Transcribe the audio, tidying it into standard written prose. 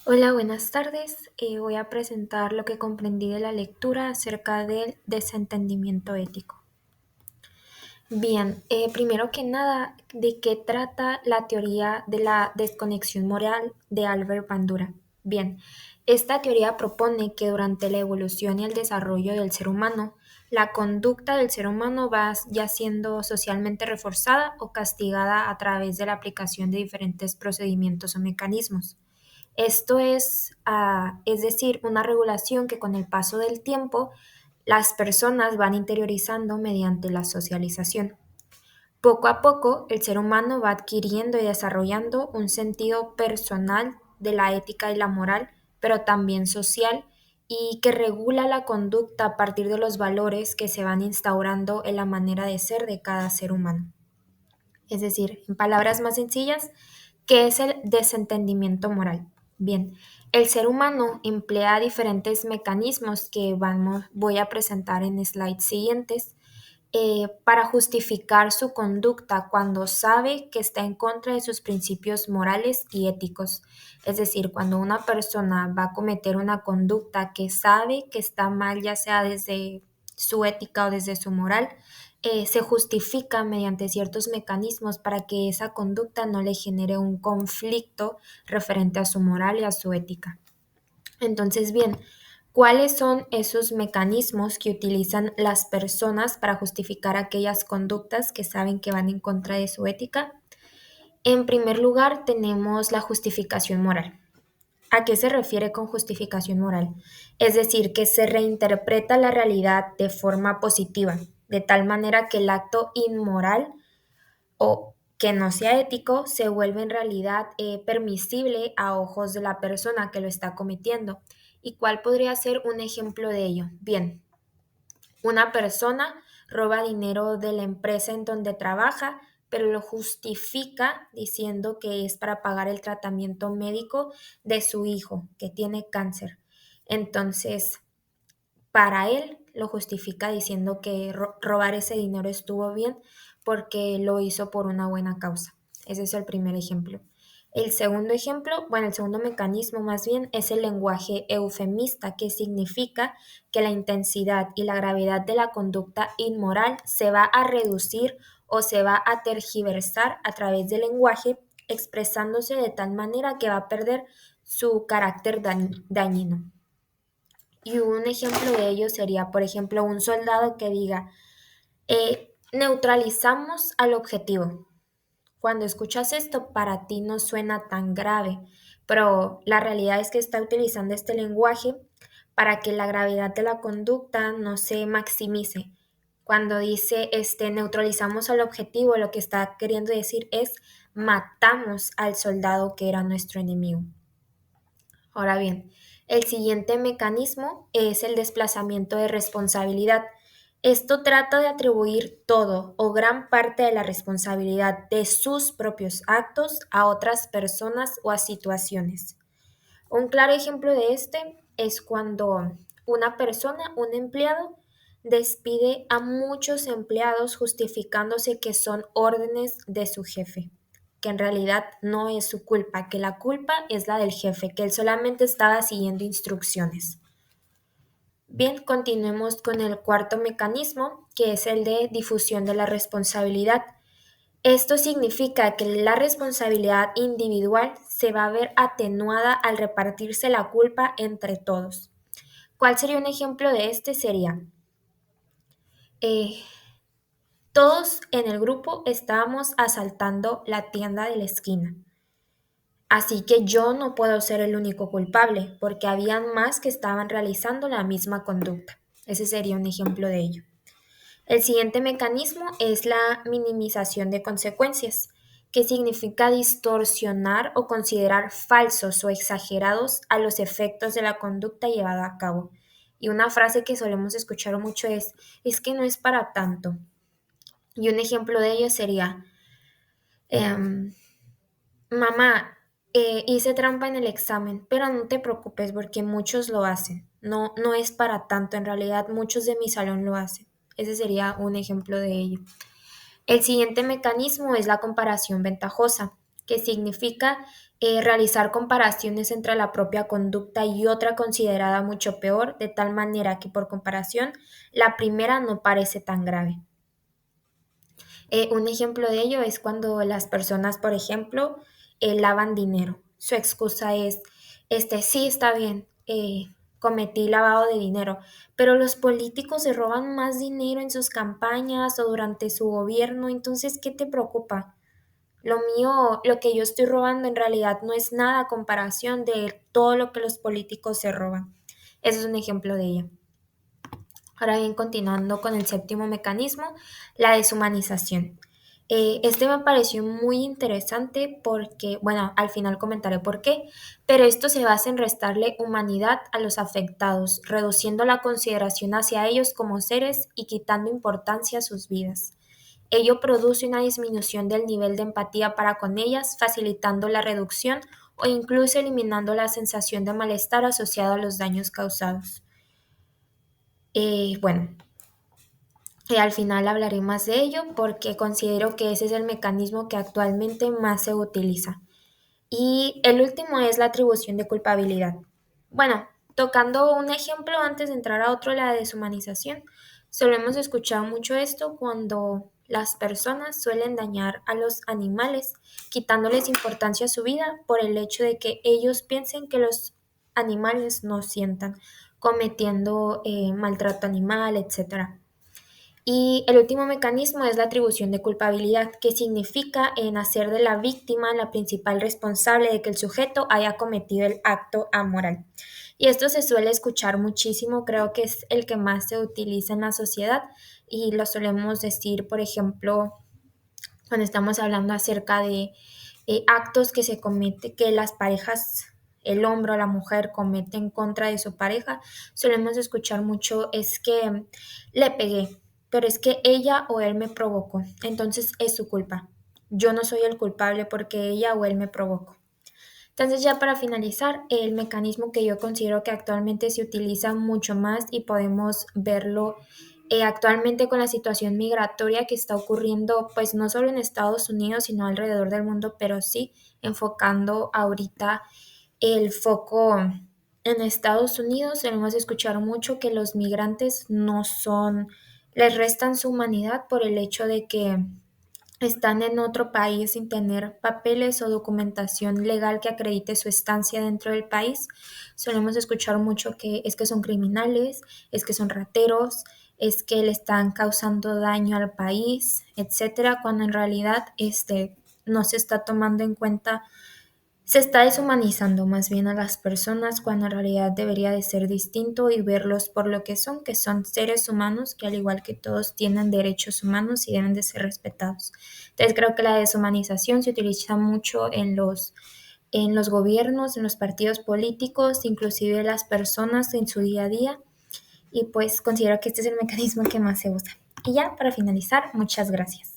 Hola, buenas tardes. Voy a presentar lo que comprendí de la lectura acerca del desentendimiento ético. Bien, primero que nada, ¿de qué trata la teoría de la desconexión moral de Albert Bandura? Bien, esta teoría propone que durante la evolución y el desarrollo del ser humano, la conducta del ser humano va ya siendo socialmente reforzada o castigada a través de la aplicación de diferentes procedimientos o mecanismos. Esto es decir, una regulación que con el paso del tiempo las personas van interiorizando mediante la socialización. Poco a poco, el ser humano va adquiriendo y desarrollando un sentido personal de la ética y la moral, pero también social, y que regula la conducta a partir de los valores que se van instaurando en la manera de ser de cada ser humano. Es decir, en palabras más sencillas, ¿qué es el desentendimiento moral? Bien, el ser humano emplea diferentes mecanismos que voy a presentar en slides siguientes para justificar su conducta cuando sabe que está en contra de sus principios morales y éticos. Es decir, cuando una persona va a cometer una conducta que sabe que está mal, ya sea desde su ética o desde su moral, se justifica mediante ciertos mecanismos para que esa conducta no le genere un conflicto referente a su moral y a su ética. Entonces, bien, ¿cuáles son esos mecanismos que utilizan las personas para justificar aquellas conductas que saben que van en contra de su ética? En primer lugar, tenemos la justificación moral. ¿A qué se refiere con justificación moral? Es decir, que se reinterpreta la realidad de forma positiva, de tal manera que el acto inmoral o que no sea ético se vuelve en realidad permisible a ojos de la persona que lo está cometiendo. ¿Y cuál podría ser un ejemplo de ello? Bien, una persona roba dinero de la empresa en donde trabaja, pero lo justifica diciendo que es para pagar el tratamiento médico de su hijo que tiene cáncer. Entonces, para él lo justifica diciendo que robar ese dinero estuvo bien porque lo hizo por una buena causa. Ese es el primer ejemplo. El segundo ejemplo, bueno, el segundo mecanismo más bien es el lenguaje eufemista, que significa que la intensidad y la gravedad de la conducta inmoral se va a reducir o se va a tergiversar a través del lenguaje, expresándose de tal manera que va a perder su carácter dañino. Y un ejemplo de ello sería, por ejemplo, un soldado que diga, neutralizamos al objetivo. Cuando escuchas esto, para ti no suena tan grave, pero la realidad es que está utilizando este lenguaje para que la gravedad de la conducta no se maximice. Cuando dice neutralizamos al objetivo, lo que está queriendo decir es matamos al soldado que era nuestro enemigo. Ahora bien, el siguiente mecanismo es el desplazamiento de responsabilidad. Esto trata de atribuir todo o gran parte de la responsabilidad de sus propios actos a otras personas o a situaciones. Un claro ejemplo de este es cuando una persona, un empleado, despide a muchos empleados justificándose que son órdenes de su jefe, que en realidad no es su culpa, que la culpa es la del jefe, que él solamente estaba siguiendo instrucciones. Bien, continuemos con el cuarto mecanismo, que es el de difusión de la responsabilidad. Esto significa que la responsabilidad individual se va a ver atenuada al repartirse la culpa entre todos. ¿Cuál sería un ejemplo de este? Sería, eh, todos en el grupo estábamos asaltando la tienda de la esquina. Así que yo no puedo ser el único culpable, porque habían más que estaban realizando la misma conducta. Ese sería un ejemplo de ello. El siguiente mecanismo es la minimización de consecuencias, que significa distorsionar o considerar falsos o exagerados a los efectos de la conducta llevada a cabo. Y una frase que solemos escuchar mucho es que no es para tanto. Y un ejemplo de ello sería, em, mamá, hice trampa en el examen, pero no te preocupes porque muchos lo hacen. No, no es para tanto, en realidad muchos de mi salón lo hacen. Ese sería un ejemplo de ello. El siguiente mecanismo es la comparación ventajosa. que significa realizar comparaciones entre la propia conducta y otra considerada mucho peor, de tal manera que por comparación la primera no parece tan grave. Un ejemplo de ello es cuando las personas, por ejemplo, lavan dinero. Su excusa es, sí, está bien, cometí lavado de dinero, pero los políticos se roban más dinero en sus campañas o durante su gobierno, entonces, ¿qué te preocupa? Lo mío, lo que yo estoy robando en realidad no es nada a comparación de todo lo que los políticos se roban. Ese es un ejemplo de ello. Ahora bien, continuando con el séptimo mecanismo, la deshumanización. Este me pareció muy interesante porque, bueno, al final comentaré por qué, pero esto se basa en restarle humanidad a los afectados, reduciendo la consideración hacia ellos como seres y quitando importancia a sus vidas. Ello produce una disminución del nivel de empatía para con ellas, facilitando la reducción o incluso eliminando la sensación de malestar asociada a los daños causados. Bueno, al final hablaré más de ello porque considero que ese es el mecanismo que actualmente más se utiliza. Y el último es la atribución de culpabilidad. Bueno, tocando un ejemplo antes de entrar a otro, la deshumanización, solemos escuchar mucho esto cuando las personas suelen dañar a los animales, quitándoles importancia a su vida por el hecho de que ellos piensen que los animales no sientan, cometiendo maltrato animal, etc. Y el último mecanismo es la atribución de culpabilidad, que significa en hacer de la víctima la principal responsable de que el sujeto haya cometido el acto amoral. Y esto se suele escuchar muchísimo, creo que es el que más se utiliza en la sociedad y lo solemos decir, por ejemplo, cuando estamos hablando acerca de actos que se cometen, que las parejas, el hombre o la mujer cometen contra de su pareja, solemos escuchar mucho, es que le pegué, pero es que ella o él me provocó, entonces es su culpa. Yo no soy el culpable porque ella o él me provocó. Entonces ya para finalizar, el mecanismo que yo considero que actualmente se utiliza mucho más y podemos verlo actualmente con la situación migratoria que está ocurriendo, pues no solo en Estados Unidos, sino alrededor del mundo, pero sí enfocando ahorita el foco en Estados Unidos. Debemos escuchar mucho que los migrantes no son, les restan su humanidad por el hecho de que están en otro país sin tener papeles o documentación legal que acredite su estancia dentro del país. Solemos escuchar mucho que es que son criminales, es que son rateros, es que le están causando daño al país, etcétera, cuando en realidad no se está tomando en cuenta, se está deshumanizando más bien a las personas cuando en realidad debería de ser distinto y verlos por lo que son seres humanos que al igual que todos tienen derechos humanos y deben de ser respetados. Entonces creo que la deshumanización se utiliza mucho en los gobiernos, en los partidos políticos, inclusive las personas en su día a día y pues considero que este es el mecanismo que más se usa. Y ya para finalizar, muchas gracias.